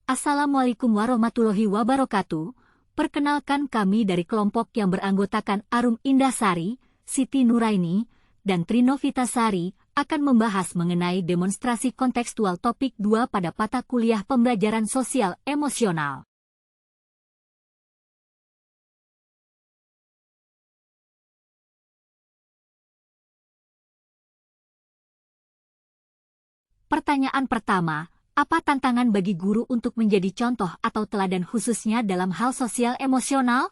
Assalamualaikum warahmatullahi wabarakatuh. Perkenalkan, kami dari kelompok yang beranggotakan Arum Indasari, Siti Nuraini, dan Trinovitasari akan membahas mengenai demonstrasi kontekstual topik 2 pada mata kuliah pembelajaran sosial emosional. Pertanyaan pertama, apa tantangan bagi guru untuk menjadi contoh atau teladan khususnya dalam hal sosial emosional?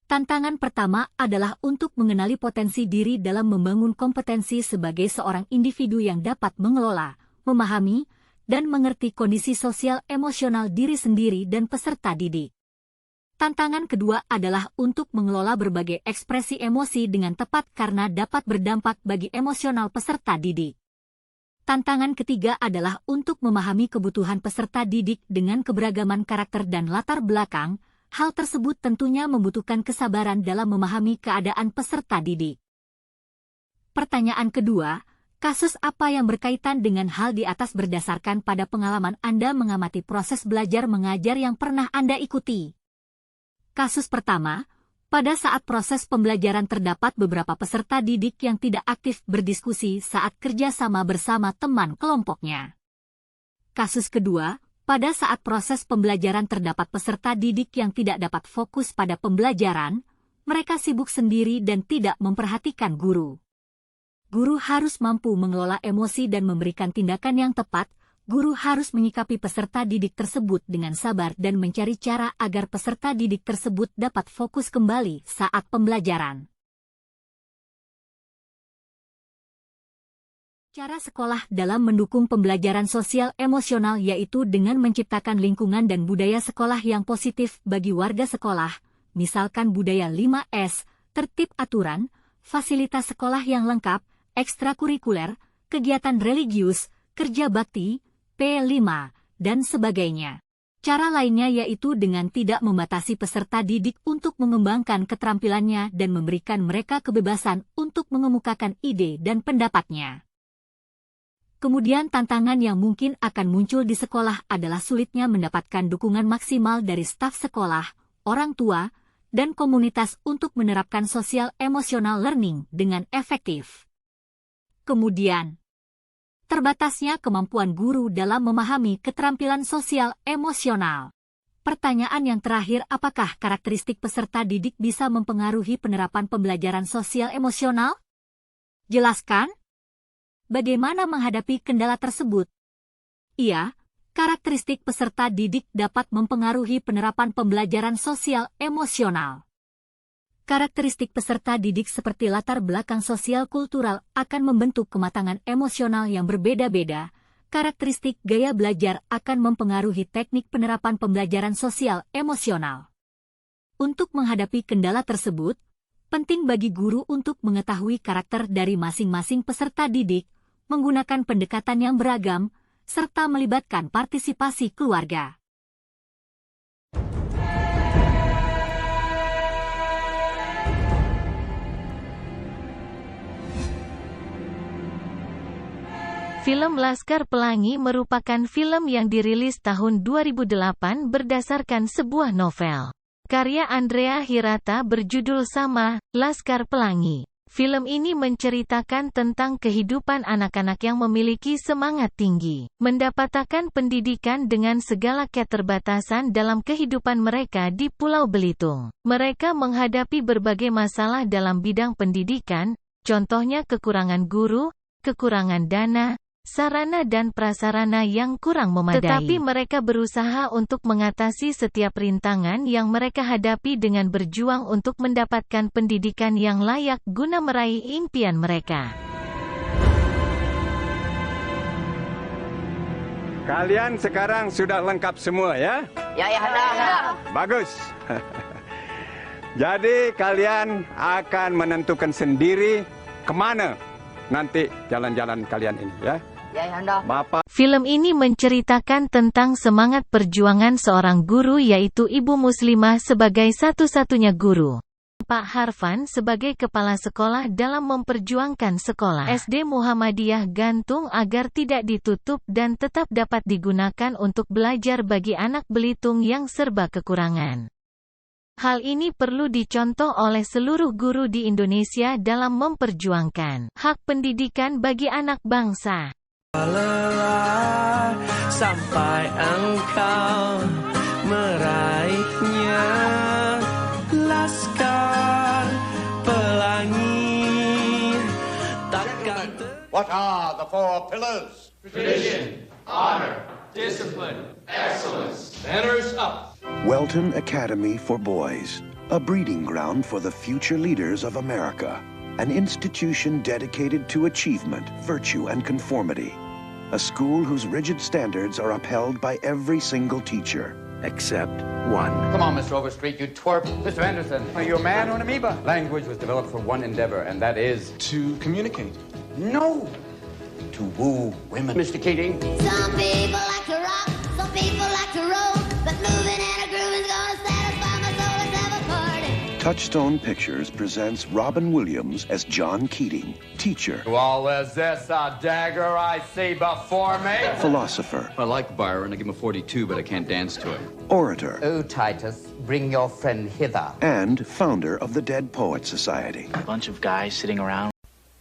Tantangan pertama adalah untuk mengenali potensi diri dalam membangun kompetensi sebagai seorang individu yang dapat mengelola, memahami, dan mengerti kondisi sosial emosional diri sendiri dan peserta didik. Tantangan kedua adalah untuk mengelola berbagai ekspresi emosi dengan tepat karena dapat berdampak bagi emosional peserta didik. Tantangan ketiga adalah untuk memahami kebutuhan peserta didik dengan keberagaman karakter dan latar belakang. Hal tersebut tentunya membutuhkan kesabaran dalam memahami keadaan peserta didik. Pertanyaan kedua, kasus apa yang berkaitan dengan hal di atas berdasarkan pada pengalaman Anda mengamati proses belajar mengajar yang pernah Anda ikuti? Kasus pertama, pada saat proses pembelajaran terdapat beberapa peserta didik yang tidak aktif berdiskusi saat kerjasama bersama teman kelompoknya. Kasus kedua, pada saat proses pembelajaran terdapat peserta didik yang tidak dapat fokus pada pembelajaran, mereka sibuk sendiri dan tidak memperhatikan guru. Guru harus mampu mengelola emosi dan memberikan tindakan yang tepat. Guru harus menyikapi peserta didik tersebut dengan sabar dan mencari cara agar peserta didik tersebut dapat fokus kembali saat pembelajaran. Cara sekolah dalam mendukung pembelajaran sosial emosional yaitu dengan menciptakan lingkungan dan budaya sekolah yang positif bagi warga sekolah, misalkan budaya 5S, tertib aturan, fasilitas sekolah yang lengkap, ekstrakurikuler, kegiatan religius, kerja bakti, P5, dan sebagainya. Cara lainnya yaitu dengan tidak membatasi peserta didik untuk mengembangkan keterampilannya dan memberikan mereka kebebasan untuk mengemukakan ide dan pendapatnya. Kemudian tantangan yang mungkin akan muncul di sekolah adalah sulitnya mendapatkan dukungan maksimal dari staf sekolah, orang tua, dan komunitas untuk menerapkan social emotional learning dengan efektif. Kemudian, terbatasnya kemampuan guru dalam memahami keterampilan sosial emosional. Pertanyaan yang terakhir, apakah karakteristik peserta didik bisa mempengaruhi penerapan pembelajaran sosial emosional? Jelaskan. Bagaimana menghadapi kendala tersebut? Iya, karakteristik peserta didik dapat mempengaruhi penerapan pembelajaran sosial emosional. Karakteristik peserta didik seperti latar belakang sosial kultural akan membentuk kematangan emosional yang berbeda-beda. Karakteristik gaya belajar akan mempengaruhi teknik penerapan pembelajaran sosial emosional. Untuk menghadapi kendala tersebut, penting bagi guru untuk mengetahui karakter dari masing-masing peserta didik, menggunakan pendekatan yang beragam, serta melibatkan partisipasi keluarga. Film Laskar Pelangi merupakan film yang dirilis tahun 2008 berdasarkan sebuah novel karya Andrea Hirata berjudul sama, Laskar Pelangi. Film ini menceritakan tentang kehidupan anak-anak yang memiliki semangat tinggi, mendapatkan pendidikan dengan segala keterbatasan dalam kehidupan mereka di Pulau Belitung. Mereka menghadapi berbagai masalah dalam bidang pendidikan, contohnya kekurangan guru, kekurangan dana, sarana dan prasarana yang kurang memadai. Tetapi mereka berusaha untuk mengatasi setiap rintangan yang mereka hadapi dengan berjuang untuk mendapatkan pendidikan yang layak guna meraih impian mereka. Kalian sekarang sudah lengkap semua ya? Ya, Ayahanda. Bagus. Jadi kalian akan menentukan sendiri kemana nanti jalan-jalan kalian ini ya? Ya, Ayahanda. Bapak. Film ini menceritakan tentang semangat perjuangan seorang guru yaitu Ibu Muslimah sebagai satu-satunya guru Pak Harfan sebagai kepala sekolah dalam memperjuangkan sekolah SD Muhammadiyah Gantung agar tidak ditutup dan tetap dapat digunakan untuk belajar bagi anak Belitung yang serba kekurangan. Hal ini perlu dicontoh oleh seluruh guru di Indonesia dalam memperjuangkan hak pendidikan bagi anak bangsa. Lelah sampai engkau meraihnya, Laskar Pelangi takkan. What are the 4 pillars? Tradition, honor, discipline, excellence. Banners up. Welton Academy for Boys, a breeding ground for the future leaders of America. An institution dedicated to achievement, virtue, and conformity. A school whose rigid standards are upheld by every single teacher, except one. Come on, Mr. Overstreet, you twerp. Mr. Anderson. Are you a man or an amoeba? Language was developed for one endeavor, and that is To communicate. no. To woo women. Mr. Keating. Some people like to rock, some people like to roll, but moving in a groove is gonna satisfy my soul. Let's have a party. Touchstone Pictures presents Robin Williams as John Keating, teacher, Well, is this a dagger I see before me? philosopher, I like Byron. I give him a 42, but I can't dance to him. orator, Oh, Titus, bring your friend hither. and founder of the Dead Poets Society. A bunch of guys sitting around.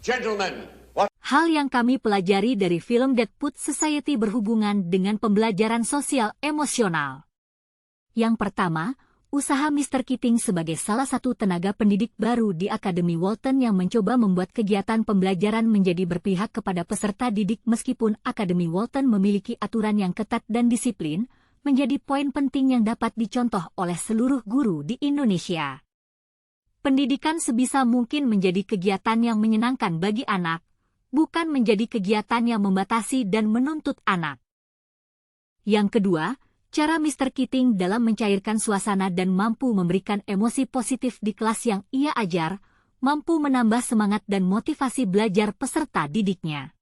Gentlemen, what? Hal yang kami pelajari dari film Dead Poets Society berhubungan dengan pembelajaran sosial emosional. Yang pertama, usaha Mr. Keating sebagai salah satu tenaga pendidik baru di Akademi Walton yang mencoba membuat kegiatan pembelajaran menjadi berpihak kepada peserta didik meskipun Akademi Walton memiliki aturan yang ketat dan disiplin, menjadi poin penting yang dapat dicontoh oleh seluruh guru di Indonesia. Pendidikan sebisa mungkin menjadi kegiatan yang menyenangkan bagi anak, bukan menjadi kegiatan yang membatasi dan menuntut anak. Yang kedua, cara Mr. Keating dalam mencairkan suasana dan mampu memberikan emosi positif di kelas yang ia ajar, mampu menambah semangat dan motivasi belajar peserta didiknya.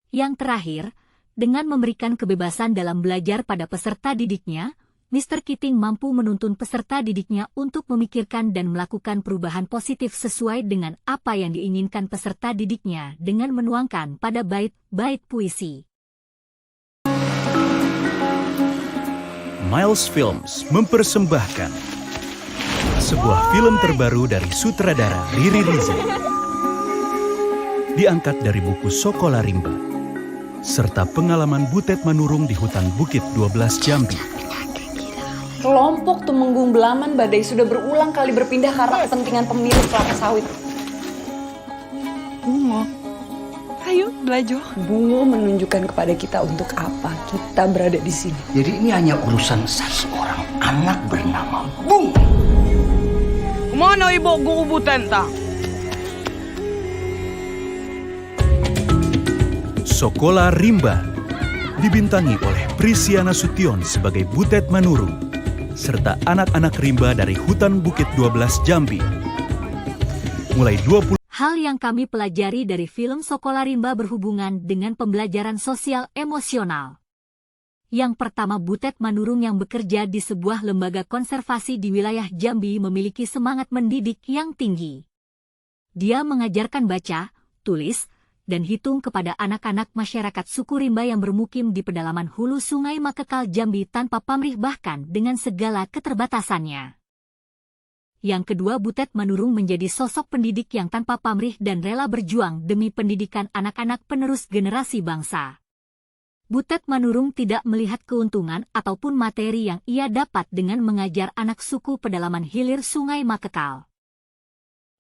Yang terakhir, dengan memberikan kebebasan dalam belajar pada peserta didiknya, Mr. Keating mampu menuntun peserta didiknya untuk memikirkan dan melakukan perubahan positif sesuai dengan apa yang diinginkan peserta didiknya dengan menuangkan pada bait-bait puisi. Miles Films mempersembahkan sebuah film terbaru dari sutradara Riri Riza, diangkat dari buku Sekolah Rimba, serta pengalaman Butet Manurung di hutan Bukit 12 Jambi. Kelompok Tumenggung Belaman Badai sudah berulang kali berpindah karena kepentingan pemilik kelapa sawit. Bungo, ayo belajar. Bungo menunjukkan kepada kita untuk apa kita berada di sini. Jadi ini hanya urusan seorang anak bernama Bung. Mana ibu guru Butenta? Sekolah Rimba dibintangi oleh Prisiana Sution sebagai Butet Manurung, serta anak-anak rimba dari hutan Bukit 12 Jambi. Mulai 20 Hal yang kami pelajari dari film Sekolah Rimba berhubungan dengan pembelajaran sosial emosional. Yang pertama, Butet Manurung yang bekerja di sebuah lembaga konservasi di wilayah Jambi memiliki semangat mendidik yang tinggi. Dia mengajarkan baca, tulis, dan hitung kepada anak-anak masyarakat suku Rimba yang bermukim di pedalaman hulu Sungai Makekal Jambi tanpa pamrih bahkan dengan segala keterbatasannya. Yang kedua, Butet Manurung menjadi sosok pendidik yang tanpa pamrih dan rela berjuang demi pendidikan anak-anak penerus generasi bangsa. Butet Manurung tidak melihat keuntungan ataupun materi yang ia dapat dengan mengajar anak suku pedalaman hilir Sungai Makekal.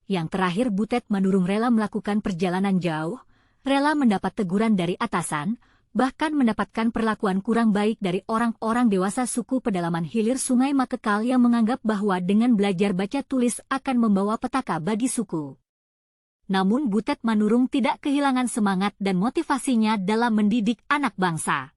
Yang terakhir, Butet Manurung rela melakukan perjalanan jauh, rela mendapat teguran dari atasan, bahkan mendapatkan perlakuan kurang baik dari orang-orang dewasa suku pedalaman hilir Sungai Makekal yang menganggap bahwa dengan belajar baca tulis akan membawa petaka bagi suku. Namun Butet Manurung tidak kehilangan semangat dan motivasinya dalam mendidik anak bangsa.